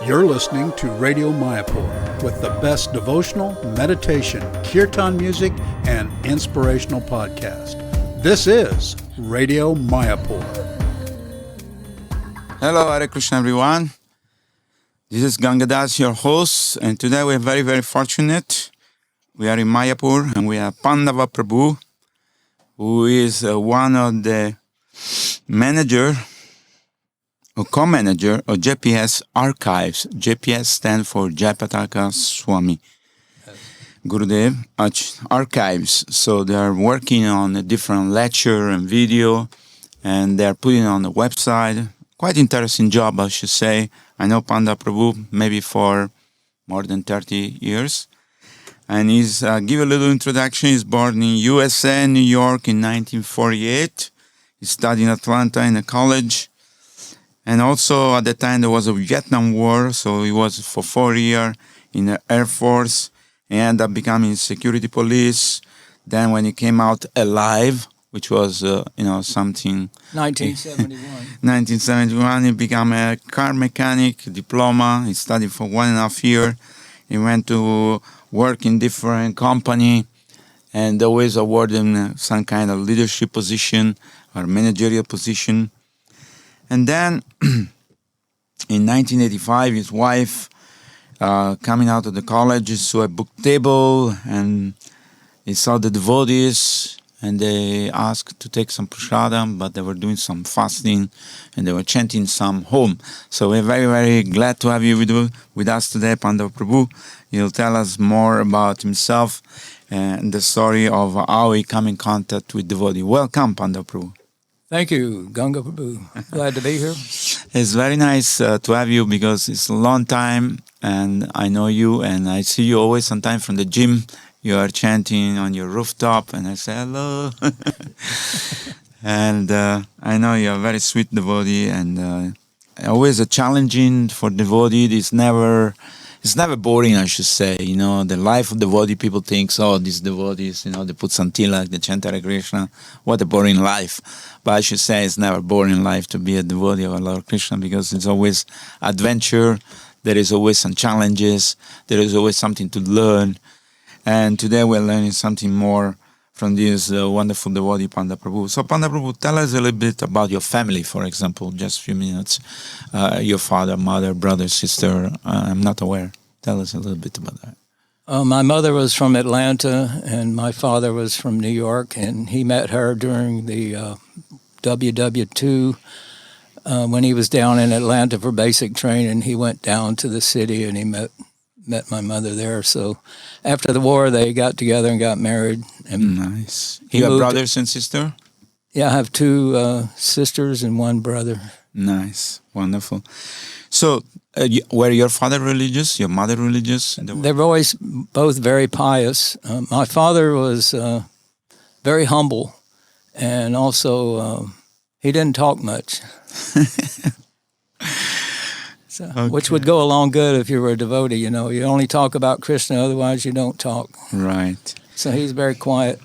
You're listening to Radio Mayapur with the best devotional, meditation, kirtan music, and inspirational podcast. This is Radio Mayapur. Hello, Hare Krishna, everyone. This is Gangadas, your host, and today we're very, very fortunate. We are in Mayapur, and we have Pandava Prabhu, who is one of the manager or co-manager of JPS Archives. JPS stands for Jayapataka Swami Gurudev Archives. So they are working on a different lecture and video, and they are putting it on the website. Quite interesting job, I should say. I know Pandava Prabhu maybe for more than 30 years. And he's, give a little introduction, he's born in USA, New York in 1948. He studied in Atlanta in a college. And also at the time there was a Vietnam War, so he was for 4 years in the Air Force. He ended up becoming security police. Then when he came out alive, which was, something... 1971. 1971, he became a car mechanic, diploma. He studied for 1.5 years. He went to work in different company and always awarded him some kind of leadership position or managerial position. And then in 1985, his wife, coming out of the college, saw a book table and he saw the devotees and they asked to take some prasadam, but they were doing some fasting and they were chanting some home. So we're very, very glad to have you with us today, Pandava Prabhu. He'll tell us more about himself and the story of how he came in contact with devotee. Welcome, Pandava Prabhu. Thank you, Ganga Prabhu. Glad to be here. It's very nice to have you because it's a long time and I know you and I see you always sometimes from the gym. You are chanting on your rooftop and I say hello. And I know you're a very sweet devotee and always a challenging for devotee. It's never boring, I should say. You know, the life of devotee, people think, oh, these devotees, they put some tilak, they chant Hare Krishna. What a boring life. But I should say it's never boring life to be a devotee of our Lord Krishna because it's always adventure. There is always some challenges. There is always something to learn. And today we're learning something more from this wonderful devotee, Pandava Prabhu. So Pandava Prabhu, tell us a little bit about your family, for example, just a few minutes. Your father, mother, brother, sister, I'm not aware. Tell us a little bit about that. My mother was from Atlanta and my father was from New York, and he met her during the WW2 when he was down in Atlanta for basic training. He went down to the city and he met my mother there. So after the war, they got together and got married. And nice. You have brothers and sister? Yeah, I have 2 sisters and 1 brother. Nice. Wonderful. So were your father religious, your mother religious? They were always both very pious. My father was very humble, and also he didn't talk much. So, okay. Which would go along good if you were a devotee, You only talk about Krishna, otherwise you don't talk. Right. So he's very quiet.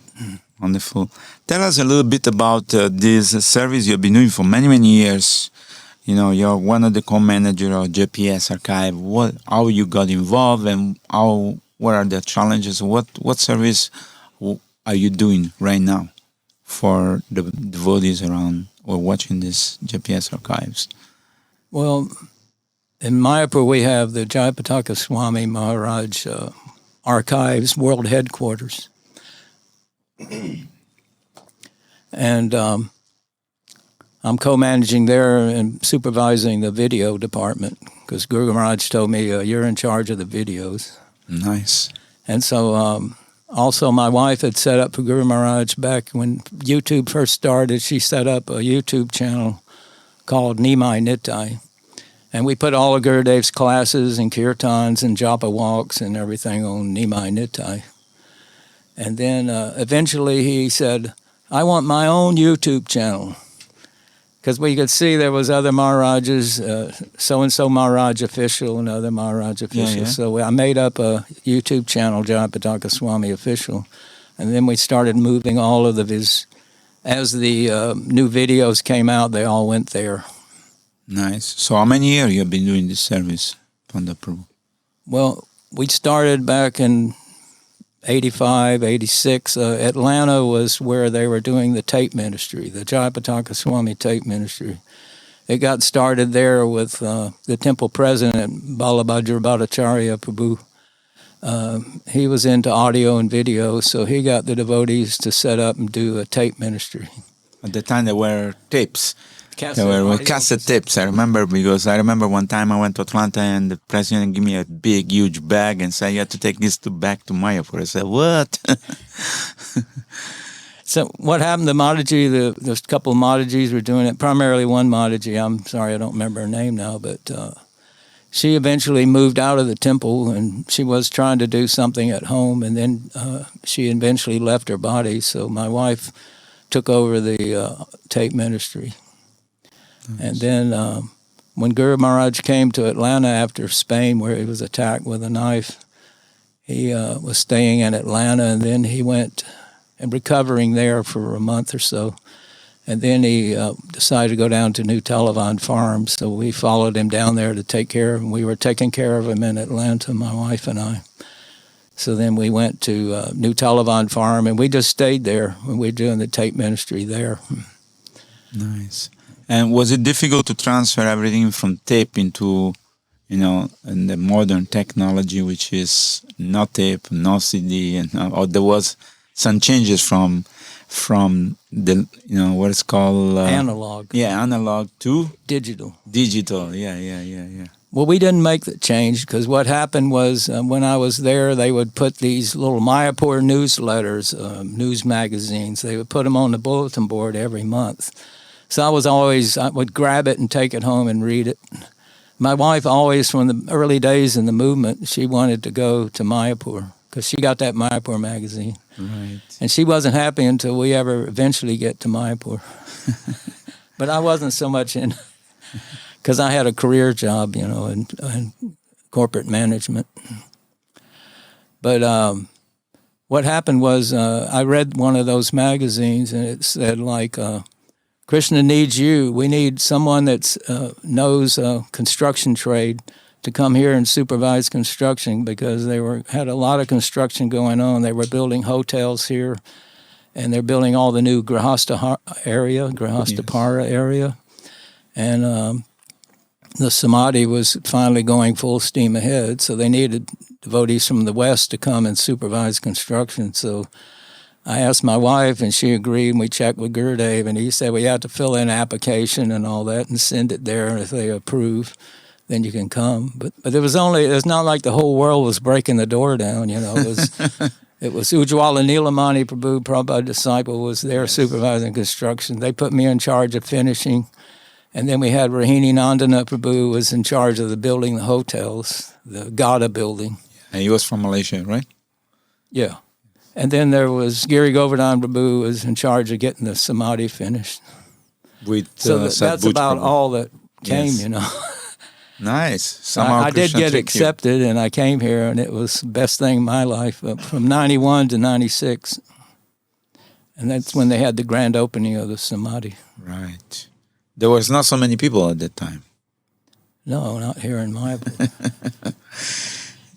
Wonderful. Tell us a little bit about this service you've been doing for many, many years. You're one of the co-managers of JPS Archive. How you got involved and what are the challenges? What service are you doing right now for the devotees around or watching this JPS Archives? Well, in Mayapur, we have the Jayapataka Swami Maharaj Archives World Headquarters. And I'm co-managing there and supervising the video department because Guru Maharaj told me, you're in charge of the videos. Nice. And so also my wife had set up for Guru Maharaj back when YouTube first started. She set up a YouTube channel called Nimai Nitai. And we put all of Gurudev's classes and kirtans and japa walks and everything on Nimai Nitai. And then eventually he said, I want my own YouTube channel. Because we could see there was other Maharajas, so-and-so Maharaj official and other Maharaj officials. Yeah. So I made up a YouTube channel, Jayapataka Swami Official. And then we started moving all of his, as the new videos came out, they all went there. Nice. So how many years you have been doing this service? Pandava Prabhu? Well, we started back in 85, 86. Atlanta was where they were doing the tape ministry, the Jayapataka Swami tape ministry. It got started there with the temple president, Balabhadra Bhattacharya Prabhu. He was into audio and video, so he got the devotees to set up and do a tape ministry. At the time, there were tapes. There were Audio cassette tapes. I remember because I remember one time I went to Atlanta and the president gave me a big, huge bag and said, "You have to take this back to Mayapur." I said, "What?" So what happened to Mataji, there's a couple of Matajis were doing it, primarily one Mataji. I'm sorry, I don't remember her name now, but she eventually moved out of the temple and she was trying to do something at home, and then she eventually left her body, so my wife took over the tape ministry. Nice. And then when Guru Maharaj came to Atlanta after Spain, where he was attacked with a knife, he was staying in Atlanta, and then he went and recovering there for a month or so. And then he decided to go down to New Televan Farm, so we followed him down there to take care of him. We were taking care of him in Atlanta, my wife and I. So then we went to New Televan Farm, and we just stayed there when we were doing the tape ministry there. Nice. And was it difficult to transfer everything from tape into, and the modern technology, which is no tape, no CD, and or there was some changes from the what it's called analog. Yeah, analog to digital. Yeah. Well, we didn't make the change because what happened was when I was there, they would put these little Mayapur newsletters, news magazines. They would put them on the bulletin board every month. So I would grab it and take it home and read it. My wife always, from the early days in the movement, she wanted to go to Mayapur because she got that Mayapur magazine. Right. And she wasn't happy until we ever eventually get to Mayapur. But I wasn't so much in, because I had a career job, in corporate management. But what happened was I read one of those magazines, and it said, Krishna needs you. We need someone that knows construction trade to come here and supervise construction, because they had a lot of construction going on. They were building hotels here, and they're building all the new Grihastapara area. And the Samadhi was finally going full steam ahead, so they needed devotees from the West to come and supervise construction. So I asked my wife, and she agreed, and we checked with Gurudev, and he said, well, you have to fill in an application and all that and send it there, and if they approve, then you can come. But it's not like the whole world was breaking the door down, It was Ujjwala Nilamani Prabhu, Prabhupada disciple, was there supervising construction. They put me in charge of finishing. And then we had Rahini Nandana Prabhu was in charge of the building the hotels, the Gada building. And he was from Malaysia, right? Yeah. And then there was Giri Govardhan Prabhu was in charge of getting the Samadhi finished. So that's about Prabhu. All that came, Nice. I did get accepted, and I came here, and it was the best thing in my life, from 91 to 96. And that's when they had the grand opening of the Samadhi. Right. There was not so many people at that time. No, not here in Mayapur.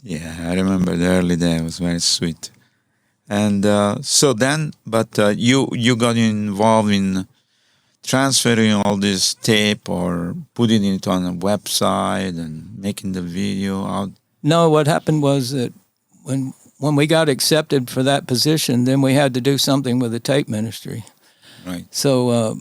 Yeah, I remember the early day. It was very sweet. And you got involved in transferring all this tape or putting it on a website and making the video out? No, what happened was that when we got accepted for that position, then we had to do something with the tape ministry. Right. So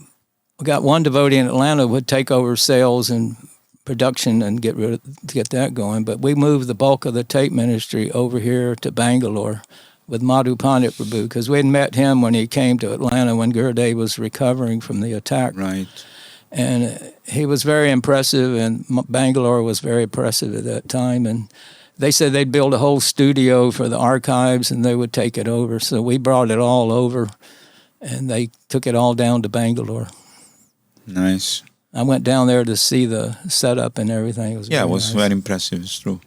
we got one devotee in Atlanta would take over sales and production and get that going. But we moved the bulk of the tape ministry over here to Bangalore with Madhu Pandit Prabhu, because we had met him when he came to Atlanta when Gurudev was recovering from the attack. Right. And he was very impressive, and Bangalore was very impressive at that time. And they said they'd build a whole studio for the archives, and they would take it over. So we brought it all over, and they took it all down to Bangalore. Nice. I went down there to see the setup and everything. It was very impressive. It's true.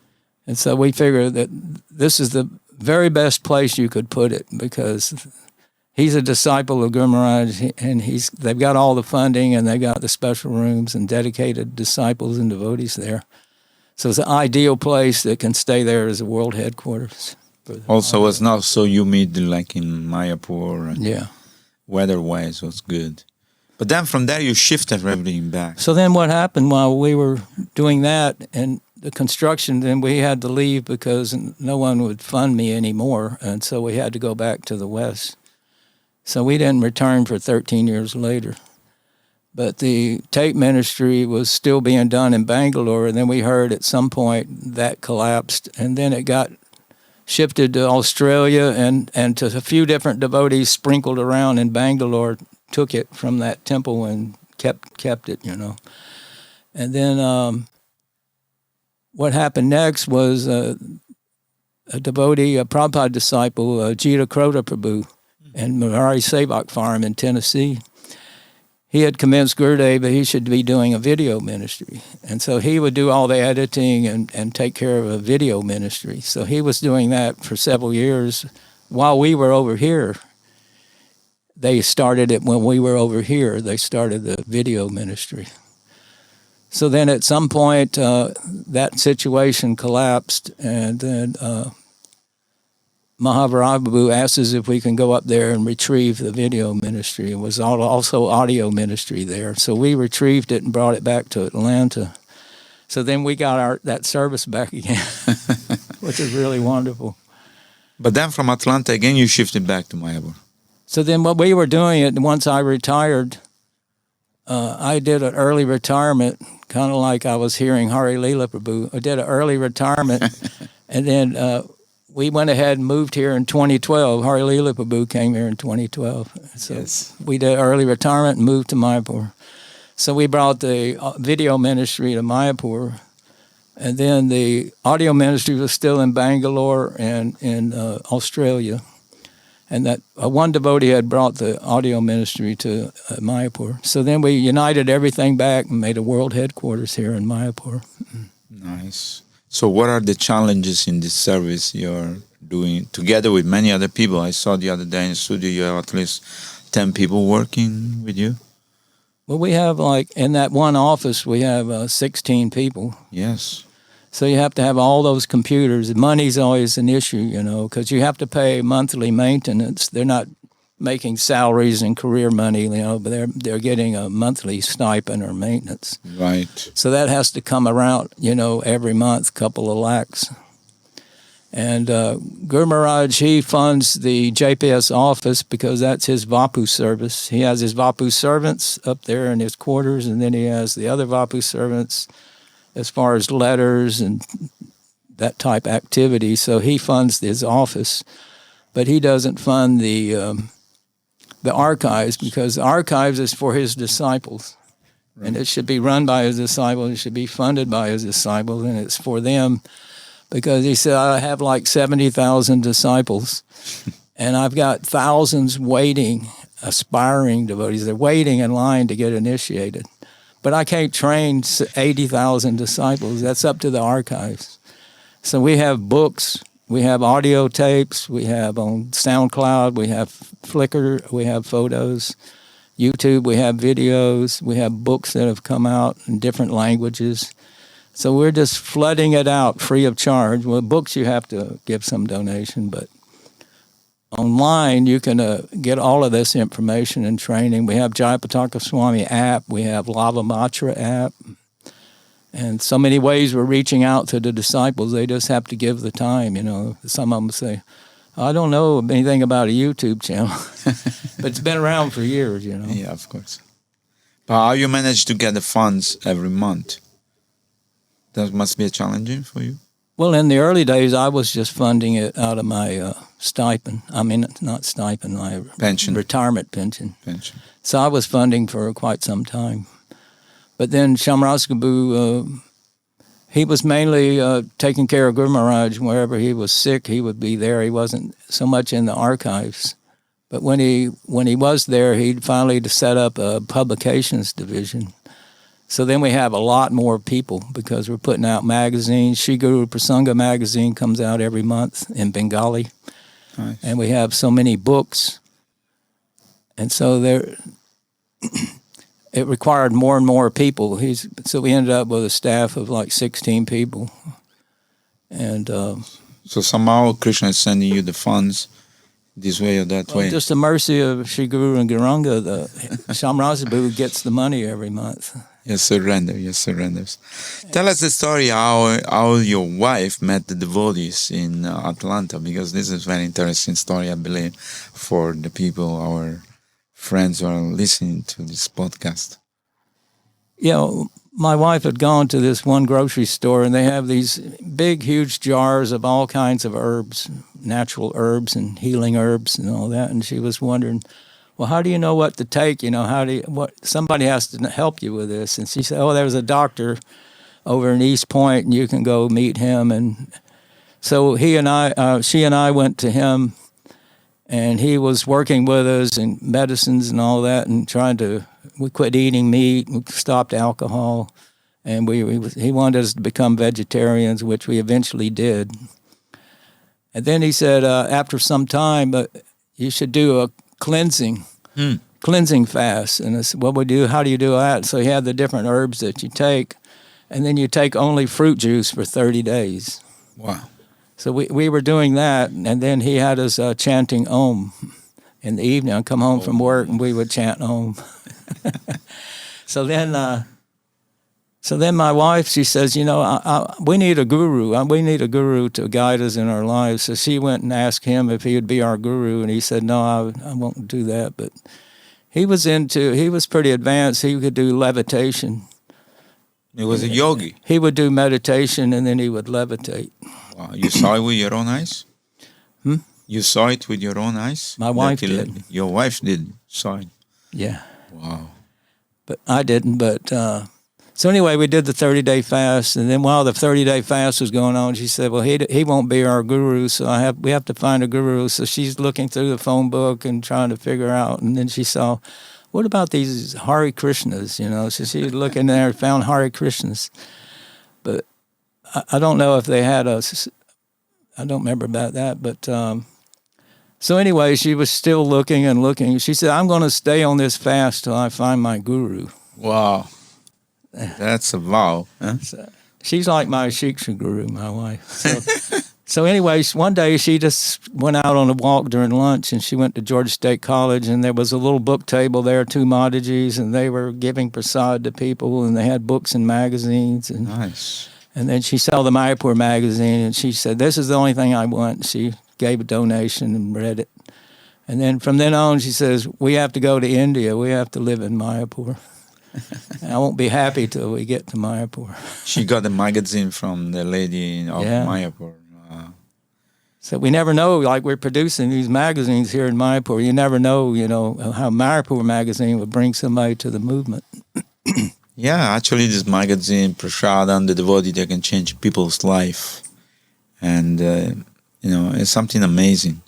And so we figured that this is the very best place you could put it, because he's a disciple of Guru Maharaj, and they've got all the funding, and they've got the special rooms and dedicated disciples and devotees there. So it's an ideal place that can stay there as a world headquarters. Also, it's not so humid like in Mayapur. And Yeah. weather-wise, was good. But then from there, you shifted everything back. So then what happened while we were doing that and the construction, then we had to leave because no one would fund me anymore. And so we had to go back to the West. So we didn't return for 13 years later. But the tape ministry was still being done in Bangalore. And then we heard at some point that collapsed. And then it got shifted to Australia and to a few different devotees sprinkled around in Bangalore took it from that temple and kept it, you know. And then what happened next was a devotee, a Prabhupada disciple, Jita Krota Prabhu, and Mahari Sevak Farm in Tennessee. He had convinced Gurudev that he should be doing a video ministry. And so he would do all the editing and take care of a video ministry. So he was doing that for several years while we were over here. They started it when we were over here. They started the video ministry. So then at some point, that situation collapsed, and then Mahavirababu asked us if we can go up there and retrieve the video ministry. It was also audio ministry there. So we retrieved it and brought it back to Atlanta. So then we got that service back again, which is really wonderful. But then from Atlanta again, you shifted back to Mayapur. So then what we were doing, once I retired, I did an early retirement, kind of like I was hearing Hari Leela Prabhu. I did an early retirement, and then we went ahead and moved here in 2012. Hari Leela Prabhu came here in 2012. So Yes. we did early retirement and moved to Mayapur. So we brought the video ministry to Mayapur, and then the audio ministry was still in Bangalore and in Australia. And that one devotee had brought the audio ministry to Mayapur. So then we united everything back and made a world headquarters here in Mayapur. Nice. So what are the challenges in this service you're doing together with many other people? I saw the other day in the studio you have at least 10 people working with you. Well, we have in that one office, we have 16 people. Yes. So you have to have all those computers. Money's always an issue, you know, because you have to pay monthly maintenance. They're not making salaries and career money, you know, but they're getting a monthly stipend or maintenance. Right. So that has to come around, you know, every month, couple of lakhs. And Guru Maharaj, he funds the JPS office because that's his Vapu service. He has his Vapu servants up there in his quarters, and then he has the other Vapu servants as far as letters and that type activity. So he funds his office, but he doesn't fund the archives, because the archives is for his disciples. Right. And it should be run by his disciples. It should be funded by his disciples, and it's for them, because he said, I have like 70,000 disciples, and I've got thousands waiting, aspiring devotees. They're waiting in line to get initiated. But I can't train 80,000 disciples. That's up to the archives. So we have books, we have audio tapes, we have on SoundCloud, we have Flickr, we have photos, YouTube, we have videos, we have books that have come out in different languages. So we're just flooding it out free of charge. Well, books you have to give some donation, but online you can get all of this information and training. We have Jayapataka Swami app, we have Lava Matra app, and so many ways we're reaching out to the disciples. They just have to give the time, you know. Some of them say, I don't know anything about a YouTube channel, but it's been around for years, you know. Yeah, of course. But how you manage to get the funds every month? That must be challenging for you. Well, in the early days, I was just funding it out of my stipend. I mean, not stipend, my pension. Retirement pension. So I was funding for quite some time. But then Shamras Prabhu, he was mainly taking care of Guru Maharaj. Wherever he was sick, he would be there. He wasn't so much in the archives. But when he was there, he finally set up a publications division. So then we have a lot more people because we're putting out magazines. Shri Guru Prasanga magazine comes out every month in Bengali. Nice. And we have so many books. And so it required more and more people. So we ended up with a staff of like 16 people. And So somehow Krishna is sending you the funds this way or that way. just the mercy of Sri Guru and Garanga, the Shamrasabu gets the money every month. Yes, surrenders. Tell us the story how your wife met the devotees in Atlanta, because this is a very interesting story, I believe, for the people, our friends who are listening to this podcast. My wife had gone to this one grocery store, and they have these big, huge jars of all kinds of herbs, natural herbs and healing herbs and all that. And she was wondering, well, how do you know what to take? Somebody has to help you with this. And she said, oh, there's a doctor over in East Point, and you can go meet him. And so she and I went to him, and he was working with us in medicines and all that, and we quit eating meat, we stopped alcohol, and he wanted us to become vegetarians, which we eventually did. And then he said, after some time, you should do a cleansing fast. And I said, how do you do that? So he had the different herbs that you take, and then you take only fruit juice for 30 days. Wow. So we were doing that, and then he had us chanting Om in the evening. I'd come home from work, and we would chant Om. So then my wife, she says, we need a guru. We need a guru to guide us in our lives. So she went and asked him if he would be our guru, and he said, no, I won't do that. But he was pretty advanced. He could do levitation. He was a yogi. He would do meditation, and then he would levitate. Wow. You saw it with your own eyes? You saw it with your own eyes? My wife did. Your wife saw it? Yeah. Wow. But I didn't. But so anyway, we did the 30-day fast, and then while the 30-day fast was going on, she said, well, he won't be our guru, so we have to find a guru. So she's looking through the phone book and trying to figure out, and then she saw, what about these Hare Krishnas, So she was looking there and found Hare Krishnas. But I don't know if they had I don't remember about that, but so anyway, she was still looking and looking. She said, I'm going to stay on this fast till I find my guru. Wow. That's a vow. Huh? So she's like my Shiksha guru, my wife. So anyway, one day she just went out on a walk during lunch, and she went to Georgia State College, and there was a little book table there, 2 Madhajis, and they were giving prasad to people, and they had books and magazines. And, nice. And then she saw the Mayapur magazine, and she said, this is the only thing I want. She gave a donation and read it. And then from then on, she says, we have to go to India. We have to live in Mayapur. I won't be happy till we get to Mayapur. She got the magazine from the lady of Mayapur. So we never know, like we're producing these magazines here in Mayapur. You never know, how Mayapur magazine would bring somebody to the movement. Yeah, actually this magazine, Prasadam, the devotee, they can change people's life. And, it's something amazing.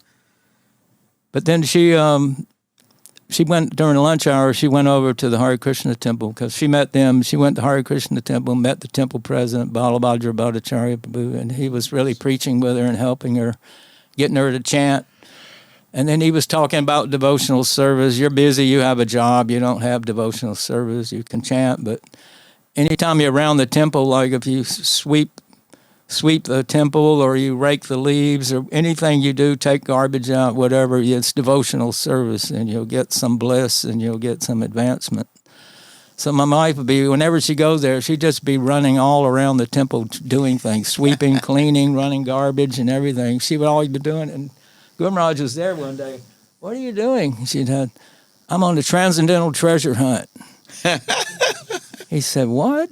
But then she went during the lunch hour. She went over to the Hare Krishna temple because she met them. She went to Hare Krishna temple, met the temple president, Balabhadra Bhattacharya Prabhu, and he was really preaching with her and helping her, getting her to chant. And then he was talking about devotional service. You're busy, you have a job, you don't have devotional service, you can chant, but anytime you're around the temple, like if you sweep the temple or you rake the leaves or anything you do, take garbage out, whatever, it's devotional service, and you'll get some bliss and you'll get some advancement. So my wife would be, whenever she goes there, she'd just be running all around the temple doing things, sweeping, cleaning, running garbage and everything. She would always be doing it. And Guru Maharaj was there one day. What are you doing? She said, I'm on the transcendental treasure hunt. He said, what?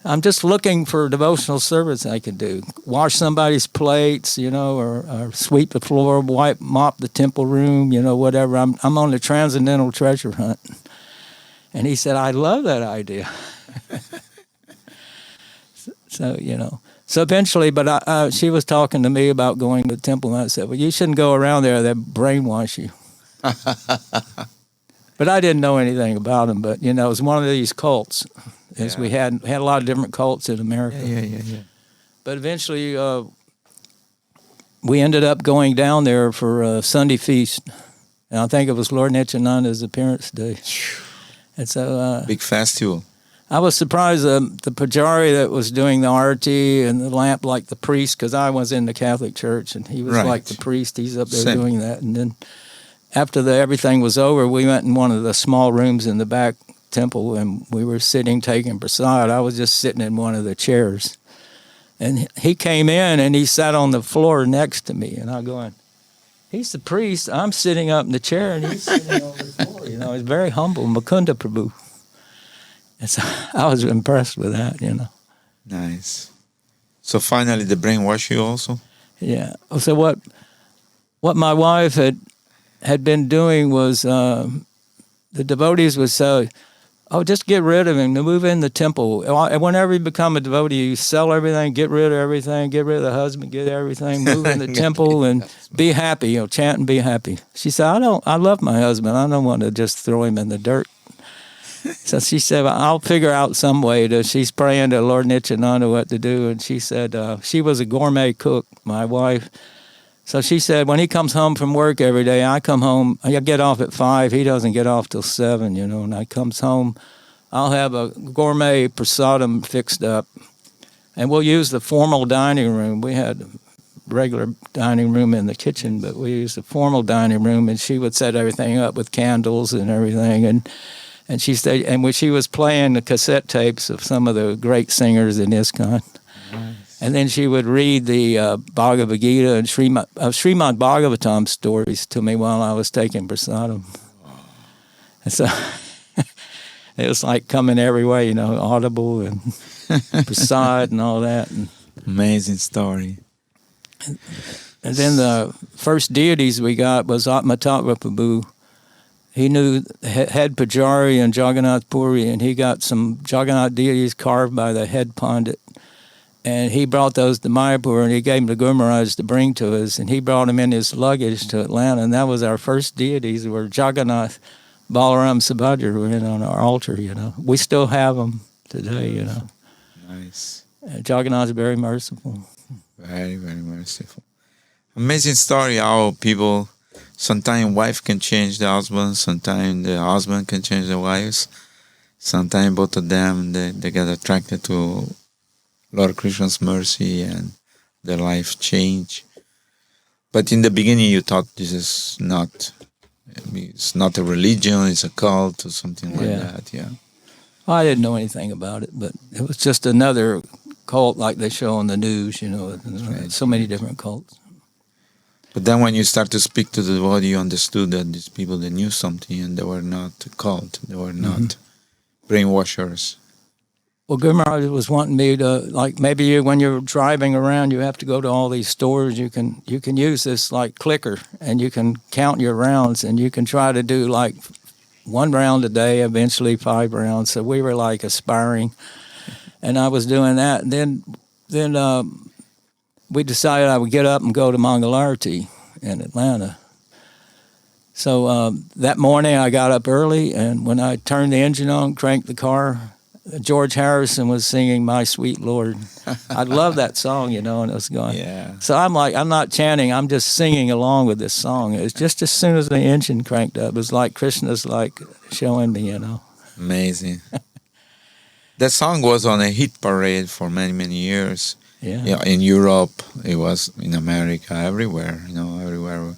I'm just looking for devotional service I could do. Wash somebody's plates, or sweep the floor, mop the temple room, whatever. I'm on the transcendental treasure hunt. And he said, I love that idea. So eventually, but she was talking to me about going to the temple, and I said, well, you shouldn't go around there. They'll brainwash you. But I didn't know anything about them. But, it was one of these cults. As we had a lot of different cults in America. Yeah. But eventually, we ended up going down there for a Sunday feast. And I think it was Lord Nityananda's appearance day. And so Big festival. I was surprised the pujari that was doing the arati and the lamp, like the priest, because I was in the Catholic Church, and he was Right. like the priest. He's up there Same. doing that. And then after everything was over, we went in one of the small rooms in the back temple, and we were sitting taking prasad. I was just sitting in one of the chairs. And he came in, and he sat on the floor next to me, and I'm going, he's the priest. I'm sitting up in the chair, and he's sitting on the floor. You know, he's very humble, Mukunda Prabhu. And so I was impressed with that, you know. Nice. So finally, they brainwash you also? Yeah. So what my wife had been doing was the devotees would say, oh, just get rid of him, move in the temple. Whenever you become a devotee, you sell everything, get rid of everything, get rid of the husband, get everything, move in the temple and be happy, you know, chant and be happy. She said, I love my husband. I don't want to just throw him in the dirt. So she said, well, I'll figure out some way she's praying to Lord Nityananda what to do. And she said, she was a gourmet cook, my wife. So she said, when he comes home from work every day, I come home, I get off at 5, he doesn't get off till 7, you know, and I comes home, I'll have a gourmet prasadam fixed up, and we'll use the formal dining room. We had a regular dining room in the kitchen, but we used the formal dining room, and she would set everything up with candles and everything, and she said, and when she was playing the cassette tapes of some of the great singers in iskcon. And then she would read the Bhagavad Gita and Srimad Bhagavatam stories to me while I was taking prasadam. And so it was like coming every way, you know, audible and prasad and all that. And Amazing story. then the first deities we got was Atmatattva Prabhu. He knew head Pujari and Jagannath Puri, and he got some Jagannath deities carved by the head Pandit. And he brought those to Mayapur, and he gave them to Guru Maharaj to bring to us. And he brought them in his luggage to Atlanta. And that was our first deities, were Jagannath, Balaram, Subhadra were in on our altar, you know. We still have them today, you know. Nice. Jagannath is very merciful. Very, very merciful. Amazing story how people, sometimes wife can change the husband, sometimes the husband can change the wives. Sometimes both of them, they get attracted to Lord Krishna's mercy and their life change. But in the beginning you thought this is not, it's not a religion, it's a cult or something like that, yeah. I didn't know anything about it, but it was just another cult like they show on the news, you know, Right. so many different cults. But then when you start to speak to the devotee, you understood that these people, they knew something and they were not a cult, they were not brainwashers. Well, Guru Maharaj was wanting me to, like, maybe when you're driving around, you have to go to all these stores. You can use this like clicker, and you can count your rounds, and you can try to do like 1 round a day, eventually 5 rounds. So we were like aspiring, and I was doing that. And then we decided I would get up and go to Mangalarti in Atlanta. So that morning I got up early, and when I turned the engine on, cranked the car, George Harrison was singing My Sweet Lord. I love that song, you know, and it was going. Yeah. So I'm like, I'm not chanting, I'm just singing along with this song. It's just as soon as the engine cranked up, it was like Krishna's like showing me, you know. Amazing. That song was on a hit parade for many, many years. Yeah. In Europe, it was in America, everywhere, you know, everywhere.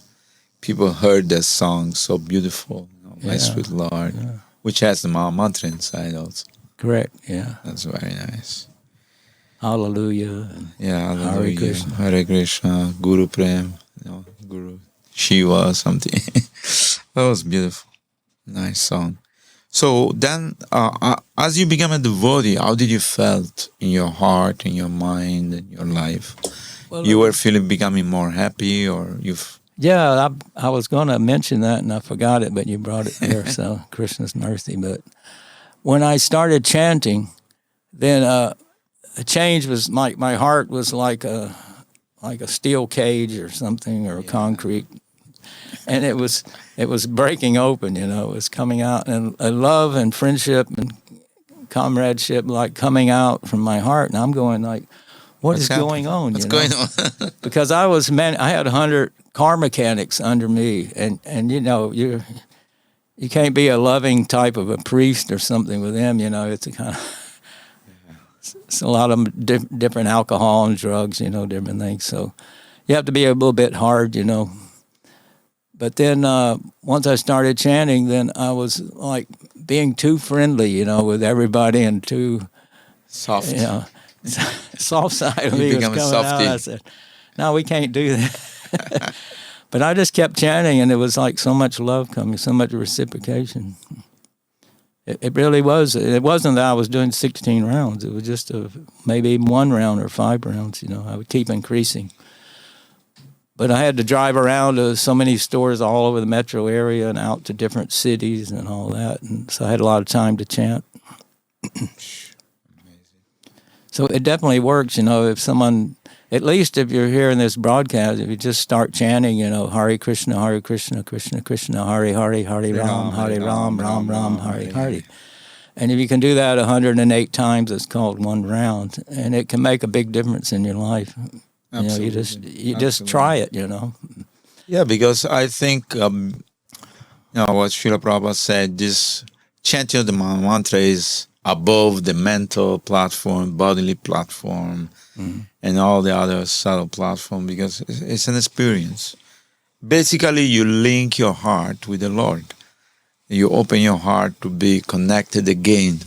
People heard that song, so beautiful, you know, My Sweet Lord, which has the Maha Mantra inside also. Correct, yeah. That's very nice. Hallelujah. Yeah, Hare hallelujah. Krishna. Hare Krishna, Guru Prem, you know, Guru Shiva or something. That was beautiful. Nice song. So then, as you became a devotee, how did you felt in your heart, in your mind, in your life? Well, You were feeling becoming more happy, or you've... Yeah, I was going to mention that, and I forgot it, but you brought it there, so Krishna's mercy. But when I started chanting, then the change was like my heart was like a steel cage or something, or concrete, and it was breaking open. You know, it was coming out, and love and friendship and comradeship like coming out from my heart, and I'm going like, what is going on? What's you know? going on? Because I had 100 car mechanics under me, and you know, you can't be a loving type of a priest or something with them. It's a kind of it's a lot of different alcohol and drugs, different things. So you have to be a little bit hard, But then once I started chanting, then I was like being too friendly, with everybody and too Soft. soft side of You me was become a coming out. softie. I said, "No, we can't do that." But I just kept chanting, and it was like so much love coming, so much reciprocation. It really was. It wasn't that I was doing 16 rounds. It was just maybe 1 round or 5 rounds. I would keep increasing. But I had to drive around to so many stores all over the metro area and out to different cities and all that. And so I had a lot of time to chant. So it definitely works, if someone, at least if you're hearing this broadcast, if you just start chanting, Hare Krishna, Krishna Krishna, Hare Hare, Hare Ram, Ram Ram, Hare Hare. And if you can do that 108 times, it's called 1 round. And it can make a big difference in your life. Absolutely. You just try it, Yeah, because I think, what Srila Prabhupada said, this chanting of the mantra is above the mental platform, bodily platform, and all the other subtle platform, because it's an experience. Basically, you link your heart with the Lord. You open your heart to be connected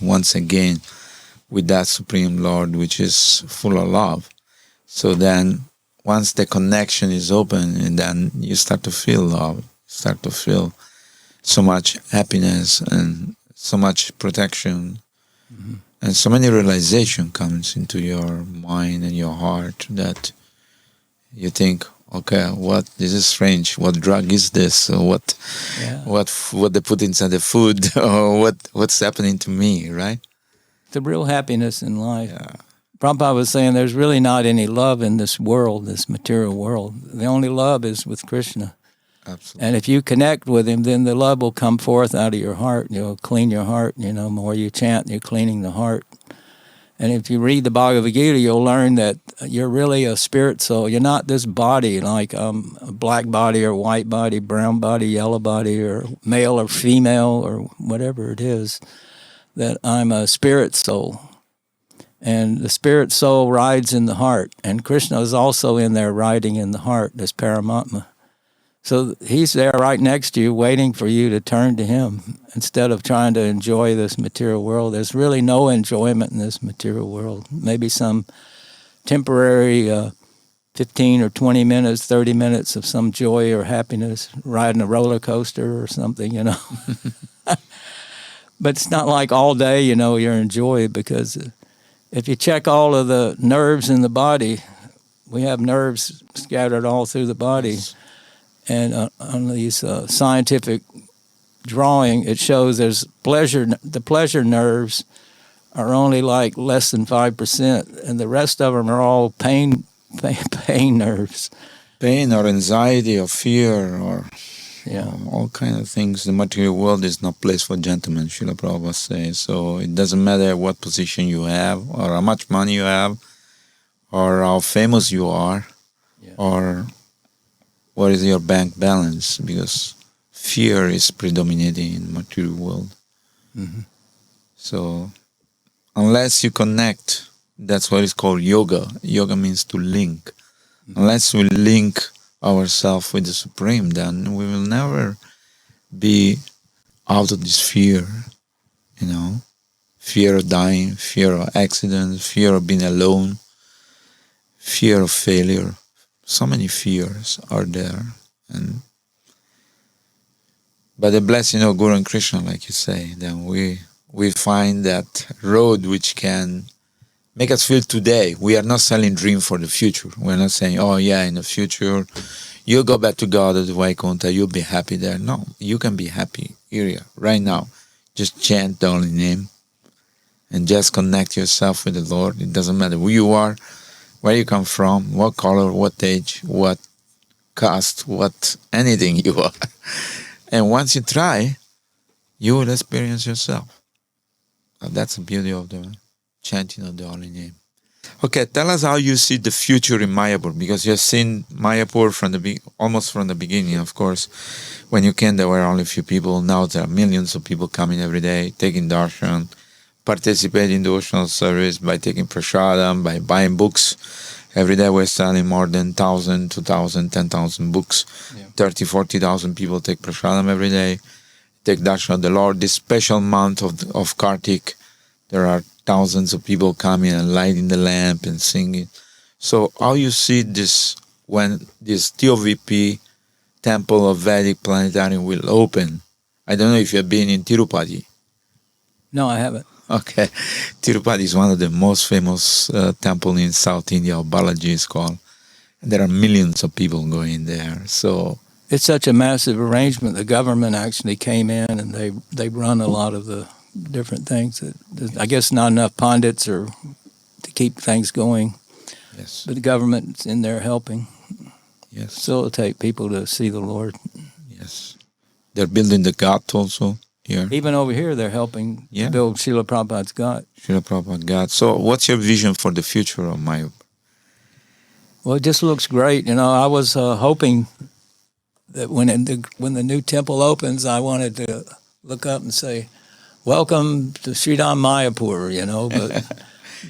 once again, with that Supreme Lord, which is full of love. So then, once the connection is open, and then you start to feel love, start to feel so much happiness and so much protection, and so many realization comes into your mind and your heart that you think, okay, this is strange. What drug is this? Or what they put inside the food? Or what's happening to me? Right? The real happiness in life. Yeah. Prabhupada was saying there's really not any love in this world, this material world. The only love is with Krishna. Absolutely. And if you connect with him, then the love will come forth out of your heart. You'll clean your heart. The more you chant, you're cleaning the heart. And if you read the Bhagavad Gita, you'll learn that you're really a spirit soul. You're not this body, like a black body or white body, brown body, yellow body, or male or female, or whatever it is, that I'm a spirit soul. And the spirit soul rides in the heart. And Krishna is also in there riding in the heart, as Paramatma. So he's there right next to you, waiting for you to turn to him instead of trying to enjoy this material world. There's really no enjoyment in this material world. Maybe some temporary 15 or 20 minutes, 30 minutes of some joy or happiness, riding a roller coaster or something, But it's not like all day, you're in joy, because if you check all of the nerves in the body, we have nerves scattered all through the body. Yes. And on these scientific drawing, it shows there's the pleasure nerves are only like less than 5%, and the rest of them are all pain nerves. Pain or anxiety or fear or Yeah. all kind of things. The material world is no place for gentlemen, Srila Prabhupada says. So it doesn't matter what position you have, or how much money you have, or how famous you are, or what is your bank balance, because fear is predominating in the material world. Mm-hmm. So unless you connect, that's what is called yoga. Yoga means to link. Unless we link ourselves with the Supreme, then we will never be out of this fear, fear of dying, fear of accidents, fear of being alone, fear of failure. So many fears are there. But the blessing of Guru and Krishna, like you say, then we find that road which can make us feel today. We are not selling dream for the future. We're not saying, oh yeah, in the future, you'll go back to God at the Vaikuntha, you'll be happy there. No, you can be happy here, right now. Just chant the holy name and just connect yourself with the Lord. It doesn't matter who you are, where you come from, what color, what age, what caste, what anything you are. And once you try, you will experience yourself. That's the beauty of the chanting of the holy name. Okay, tell us how you see the future in Mayapur, because you've seen Mayapur from almost from the beginning. Of course, when you came, there were only a few people. Now there are millions of people coming every day, taking darshan, participating in devotional service by taking prasadam, by buying books. Every day we're selling more than 1,000, 2,000, 10,000 books. Yeah. 30, 40,000 people take prasadam every day, take darshan of the Lord. This special month of Kartik, there are thousands of people coming and lighting the lamp and singing. So how you see this when this TOVP Temple of Vedic Planetarium will open? I don't know if you've been in Tirupati. No, I haven't. Okay. Tirupati is one of the most famous temples in South India, Balaji is called. And there are millions of people going there. So it's such a massive arrangement. The government actually came in and they run a lot of the different things. I guess not enough pundits or to keep things going. Yes. But the government's in there helping. Yes. Facilitate people to see the Lord. Yes. They're building the Ghat also here. Even over here, they're helping to build Srila Prabhupada's Ghat. Srila Prabhupada Ghat. So what's your vision for the future of Mayapur? Well, it just looks great. I was hoping that when the new temple opens, I wanted to look up and say, "Welcome to Sridham Mayapur,"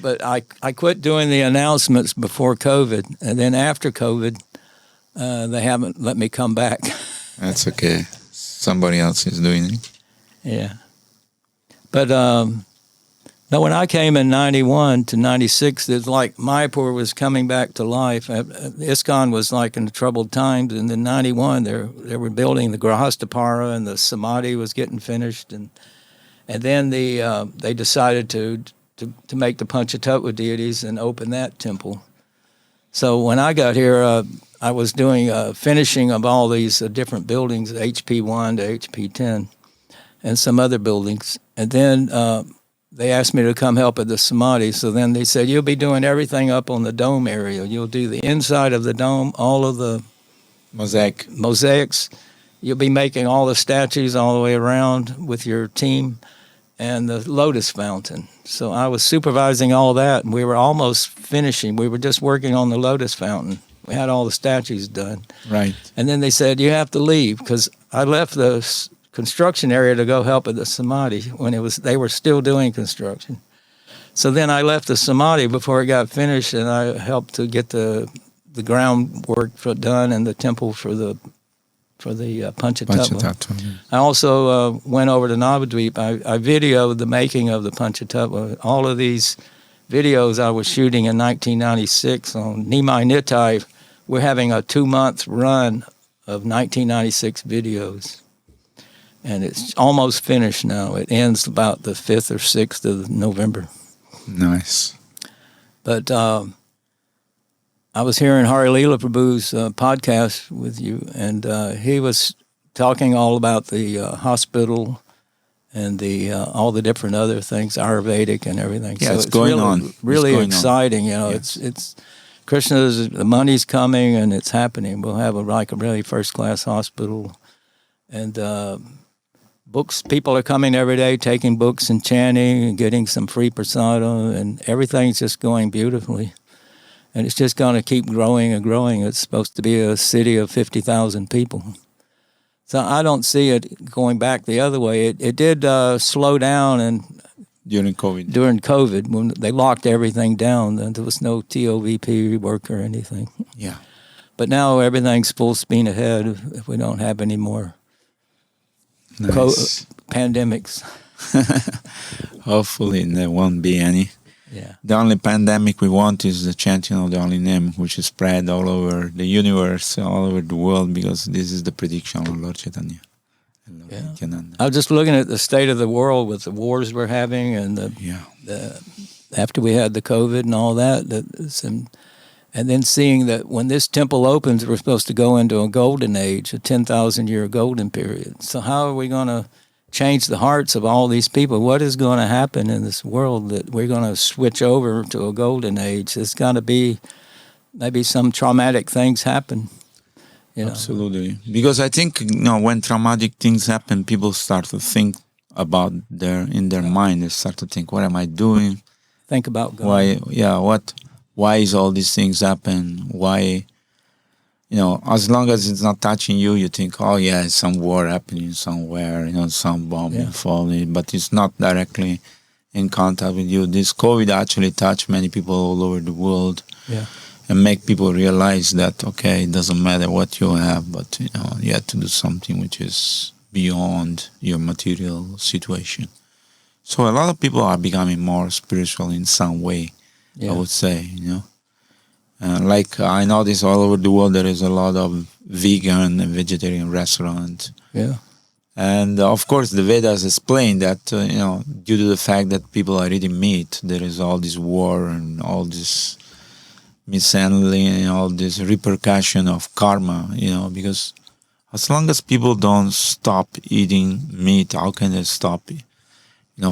but I quit doing the announcements before COVID, and then after COVID, they haven't let me come back. That's okay. Somebody else is doing it. Yeah. But no, when I came in 91 to 96, it's like Mayapur was coming back to life. ISKCON was like in the troubled times, and in 91 they were building the Grahastapara, and the Samadhi was getting finished, and then they decided to make the Panchatattva deities and open that temple. So when I got here, I was doing finishing of all these different buildings, HP1 to HP10, and some other buildings. And then they asked me to come help at the Samadhi. So then they said, "You'll be doing everything up on the dome area. You'll do the inside of the dome, all of the mosaics. You'll be making all the statues all the way around with your team, and the lotus fountain." So I was supervising all that, and we were almost finishing. We were just working on the lotus fountain. We had all the statues done. Right. And then they said, "You have to leave," because I left the construction area to go help at the Samadhi when they were still doing construction. So then I left the Samadhi before it got finished, and I helped to get the groundwork done and the temple for the Panchatattva. I also went over to Navadvip. I videoed the making of the Panchatattva. All of these videos I was shooting in 1996 on Nimai Nitai. We're having a 2-month run of 1996 videos. And it's almost finished now. It ends about the 5th or 6th of November. Nice. But I was hearing Hari Leela Prabhu's podcast with you, and he was talking all about the hospital and all the different other things, Ayurvedic and everything. Yeah, so it's going on. Really exciting. It's Krishna's, the money's coming and it's happening. We'll have a really first-class hospital, and books. People are coming every day, taking books and chanting and getting some free prasadam, and everything's just going beautifully. And it's just going to keep growing and growing. It's supposed to be a city of 50,000 people. So I don't see it going back the other way. It did slow down during COVID. During COVID, when they locked everything down, and there was no TOVP work or anything. Yeah. But now everything's full speed ahead if we don't have any more pandemics. Hopefully there won't be any. Yeah. The only pandemic we want is the chanting of the holy name, which is spread all over the universe, all over the world, because this is the prediction of Lord Chaitanya. Yeah. I was just looking at the state of the world with the wars we're having, and after we had the COVID and all that, and then seeing that when this temple opens, we're supposed to go into a golden age, a 10,000-year golden period. So how are we going to change the hearts of all these people? What is going to happen in this world that we're going to switch over to a golden age? There's got to be maybe some traumatic things happen. Absolutely. Because I think when traumatic things happen, people start to think about in their mind. They start to think, what am I doing? Think about God. Why? Yeah. why is all these things happen? Why, as long as it's not touching you, you think, oh yeah, it's some war happening somewhere, some bomb falling, but it's not directly in contact with you. This COVID actually touched many people all over the world. Yeah. And make people realize that, okay, it doesn't matter what you have, but you have to do something which is beyond your material situation. So a lot of people are becoming more spiritual in some way, I would say, like I notice all over the world there is a lot of vegan and vegetarian restaurants. Yeah. And of course the Vedas explain that, due to the fact that people are eating meat, there is all this war and all this mishandling and all this repercussion of karma, because as long as people don't stop eating meat, how can they stop,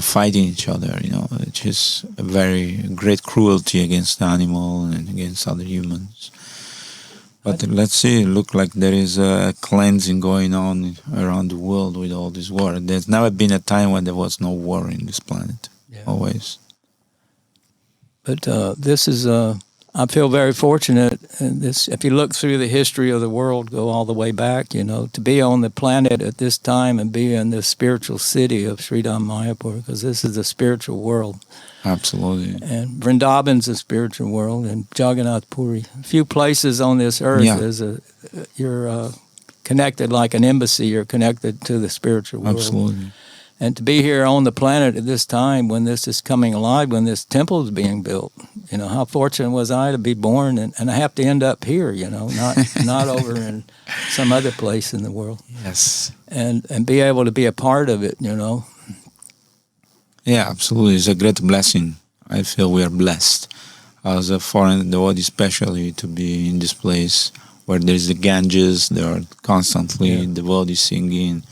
fighting each other, which is a very great cruelty against the animal and against other humans. But let's see, it looks like there is a cleansing going on around the world with all this war. There's never been a time when there was no war in this planet, always. But this is I feel very fortunate. And this, if you look through the history of the world, go all the way back, to be on the planet at this time and be in the spiritual city of Sridham Mayapur, because this is a spiritual world. Absolutely. And Vrindavan's a spiritual world, and Jagannath Puri. Few places on this earth you're connected like an embassy. You're connected to the spiritual world. Absolutely. And to be here on the planet at this time when this is coming alive, when this temple is being built, how fortunate was I to be born, and I have to end up here, not over in some other place in the world. Yes. And be able to be a part of it, Yeah, absolutely. It's a great blessing. I feel we are blessed as a foreign devotee, especially to be in this place where there is the Ganges, there are constantly devotees singing.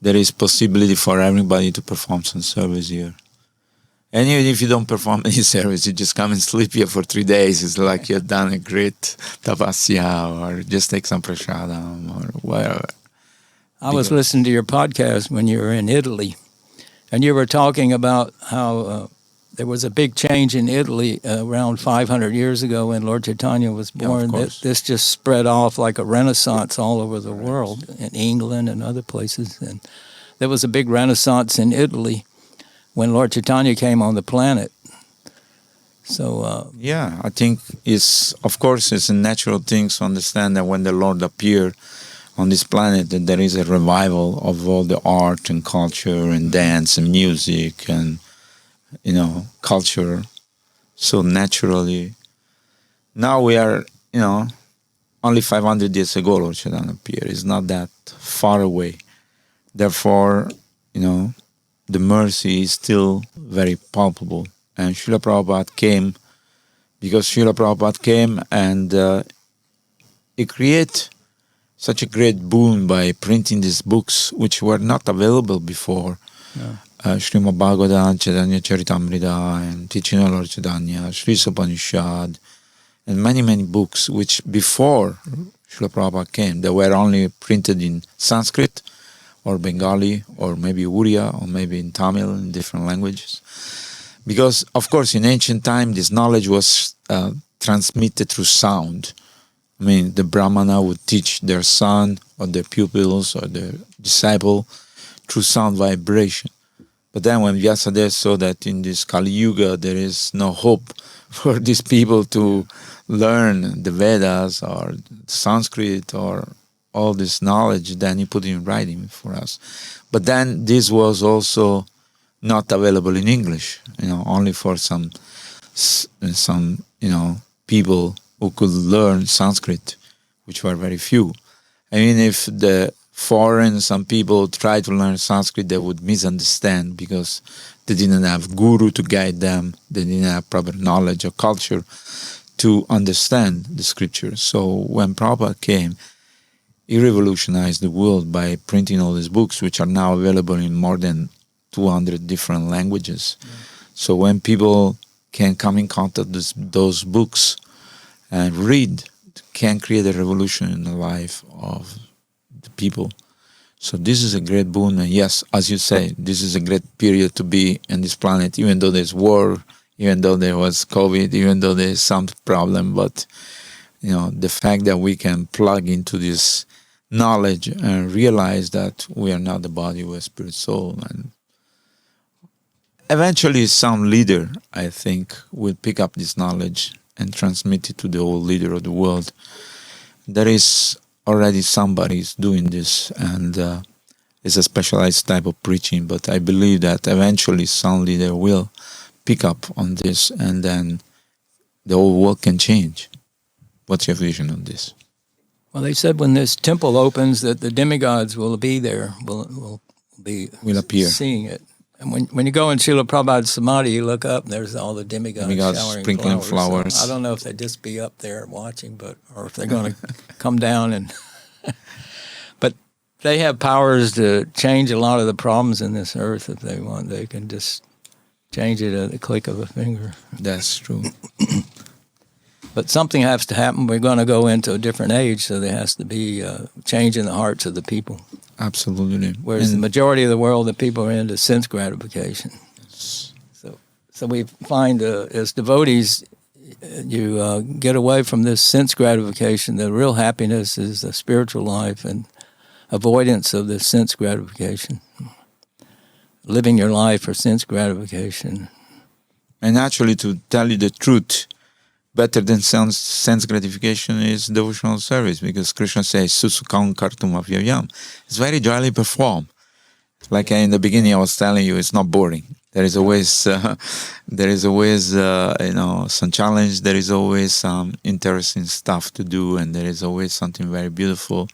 There is possibility for everybody to perform some service here. And even if you don't perform any service, you just come and sleep here for 3 days. It's like you've done a great tapasya, or just take some prasadam or whatever. I was listening to your podcast when you were in Italy, and you were talking about how there was a big change in Italy around 500 years ago when Lord Chaitanya was born. This just spread off like a renaissance all over the world, in England and other places. And there was a big renaissance in Italy when Lord Chaitanya came on the planet. So I think it's a natural thing to understand that when the Lord appeared on this planet, that there is a revival of all the art and culture and dance and music and culture. So naturally, now we are, only 500 years ago Lord Chaitanya appeared. It's not that far away. Therefore, the mercy is still very palpable. And Srila Prabhupada came, because Srila Prabhupada came and he created such a great boon by printing these books, which were not available before. Srimad Bhagavatam, Chaitanya Charitamrita, and Teaching of Lord Chaitanya, Sri Upanishad, and many, many books which before Srila Prabhupada came, they were only printed in Sanskrit or Bengali or maybe Uriya or maybe in Tamil, in different languages. Because, of course, in ancient time, this knowledge was transmitted through sound. I mean, the Brahmana would teach their son or their pupils or their disciple through sound vibration. But then when Vyasadeva saw that in this Kali Yuga there is no hope for these people to learn the Vedas or Sanskrit or all this knowledge, then he put it in writing for us. But then this was also not available in English, only for some people who could learn Sanskrit, which were very few. I mean, if the some people try to learn Sanskrit, they would misunderstand because they didn't have guru to guide them. They didn't have proper knowledge or culture to understand the scriptures. So when Prabhupada came, he revolutionized the world by printing all these books, which are now available in more than 200 different languages. So when people can come in contact with those books and read, can create a revolution in the life of the people. So this is a great boon, and yes, as you say, this is a great period to be in this planet, even though there's war, even though there was COVID, even though there's some problem. But, the fact that we can plug into this knowledge and realize that we are not the body, we're spirit, soul. And eventually some leader, I think, will pick up this knowledge and transmit it to the whole leader of the world. There is already somebody is doing this, and it's a specialized type of preaching, but I believe that eventually some leader will pick up on this, and then the whole world can change. What's your vision on this? Well, they said when this temple opens that the demigods will be there, will appear, seeing it. And when you go in Srila Prabhupada's Samadhi, you look up and there's all the demigods showering sprinkling flowers. So I don't know if they just be up there watching, or if they're going to come down and. But they have powers to change a lot of the problems in this earth if they want. They can just change it at the click of a finger. That's true. But something has to happen. We're going to go into a different age, so there has to be change in the hearts of the people. Absolutely. Whereas the majority of the world, the people are into sense gratification. Yes. So we find as devotees, you get away from this sense gratification. The real happiness is the spiritual life and avoidance of the sense gratification. Living your life for sense gratification. And actually, to tell you the truth, better than sense gratification is devotional service, because Krishna says, Susukam kartum avyayam. It's very jolly performed. Like in the beginning I was telling you, it's not boring. There is always some challenge, there is always some interesting stuff to do, and there is always something very beautiful.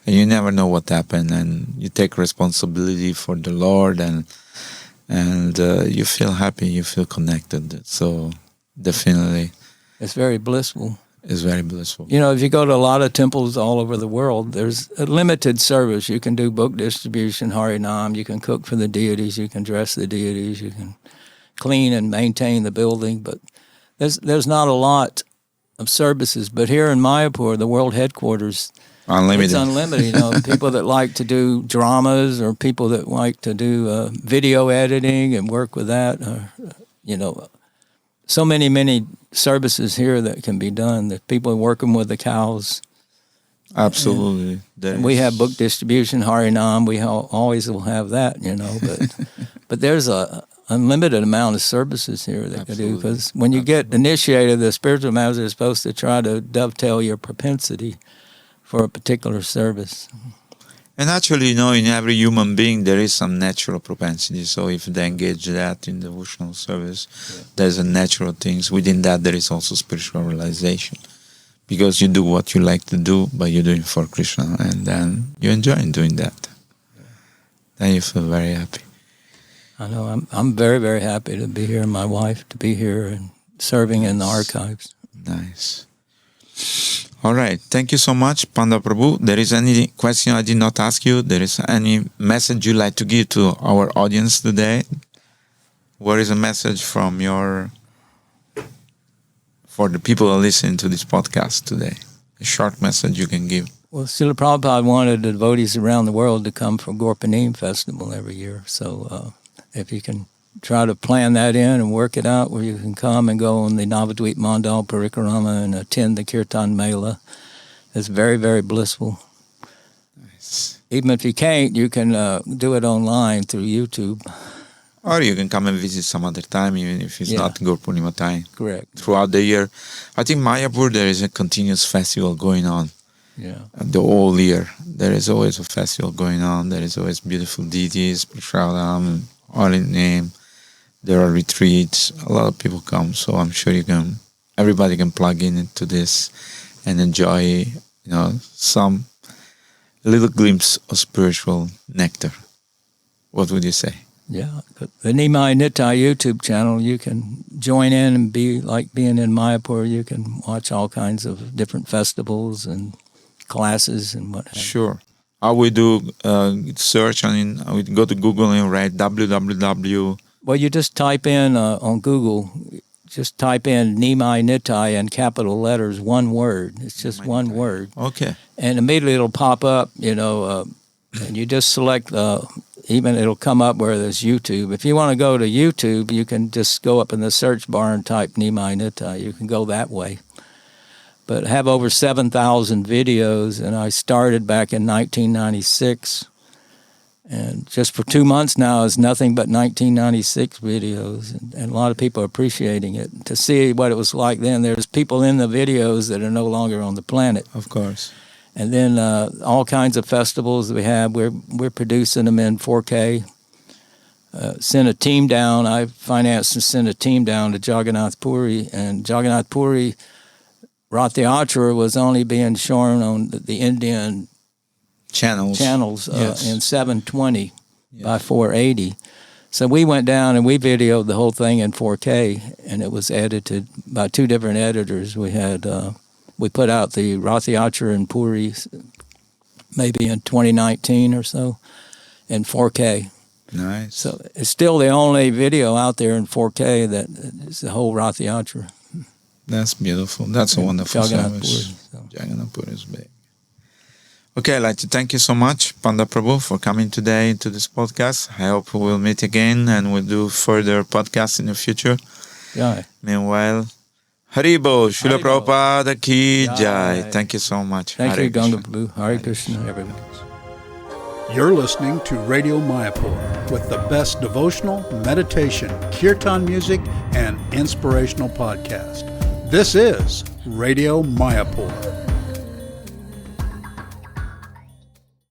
And you never know what happened, and you take responsibility for the Lord, and you feel happy, you feel connected. So definitely. It's very blissful. It's very blissful. If you go to a lot of temples all over the world, there's a limited service. You can do book distribution, Harinam, you can cook for the deities, you can dress the deities, you can clean and maintain the building, but there's not a lot of services. But here in Mayapur, the world headquarters, unlimited. It's unlimited. People that like to do dramas, or people that like to do video editing and work with that, so many services here that can be done. That people are working with the cows. Absolutely. We have book distribution, Harinam. We always will have that, but there's a unlimited amount of services here that can do, because when you get initiated, the spiritual masters are supposed to try to dovetail your propensity for a particular service. And actually, in every human being, there is some natural propensity. So if they engage that in devotional service, there's a natural things. Within that, there is also spiritual realization. Because you do what you like to do, but you do it for Krishna. And then you enjoy doing that. Then you feel very happy. I know. I'm very, very happy to be here, and my wife to be here and serving in the archives. Nice. All right. Thank you so much, Pandava Prabhu. There is any question I did not ask you? There is any message you'd like to give to our audience today? What is a message for the people who are listening to this podcast today? A short message you can give. Well, Srila Prabhupada wanted the devotees around the world to come for Gorpanim Festival every year. So if you can try to plan that in and work it out, where you can come and go on the Navadvip Mandal Parikrama and attend the Kirtan Mela. It's very, very blissful. Nice. Even if you can't, you can do it online through YouTube. Or you can come and visit some other time, even if it's not Gaur Purnima time. Correct. Throughout the year. I think Mayapur, there is a continuous festival going on. Yeah. The whole year. There is always a festival going on. There is always beautiful deities, Prashadam, all in name. There are retreats. A lot of people come, so I'm sure everybody can plug into this and enjoy, some little glimpse of spiritual nectar. What would you say? Yeah, the Nimai Nitai YouTube channel, you can join in and be like being in Mayapur. You can watch all kinds of different festivals and classes and what have you. Sure. How we do search, we go to Google and write www. Well, you just type in on Google, just type in Nimai Nitai in capital letters, one word. It's just one word. Okay. And immediately it'll pop up, and you just select, even it'll come up where there's YouTube. If you want to go to YouTube, you can just go up in the search bar and type Nimai Nittai. You can go that way. But I have over 7,000 videos, and I started back in 1996. And just for 2 months now is nothing but 1996 videos, and a lot of people are appreciating it. To see what it was like then, there's people in the videos that are no longer on the planet. Of course. And then all kinds of festivals we have, we're producing them in 4K. Sent a team down. I financed and sent a team down to Jagannath Puri, and Jagannath Puri, Rath Yatra was only being shown on the Indian channels Yes. in 720 by 480. So we went down and we videoed the whole thing in 4K, and it was edited by 2 different editors. We had we put out the Rath Yatra in Puri maybe in 2019 or so in 4K. Nice. So it's still the only video out there in 4K that is the whole Rath Yatra. That's beautiful. That's a wonderful Jagannath service. Puri, so. Jagannath Puri is big. Okay, I'd like to thank you so much, Panda Prabhu, for coming today to this podcast. I hope we'll meet again and we'll do further podcasts in the future. Jai. Meanwhile, Haribo, Srila Haribo. Prabhupada ki Jai. jai. Thank you so much. Thank Hare you, Ganga Krishna. Prabhu. Hare Krishna, everyone. You're listening to Radio Mayapur with the best devotional, meditation, kirtan music, and inspirational podcast. This is Radio Mayapur.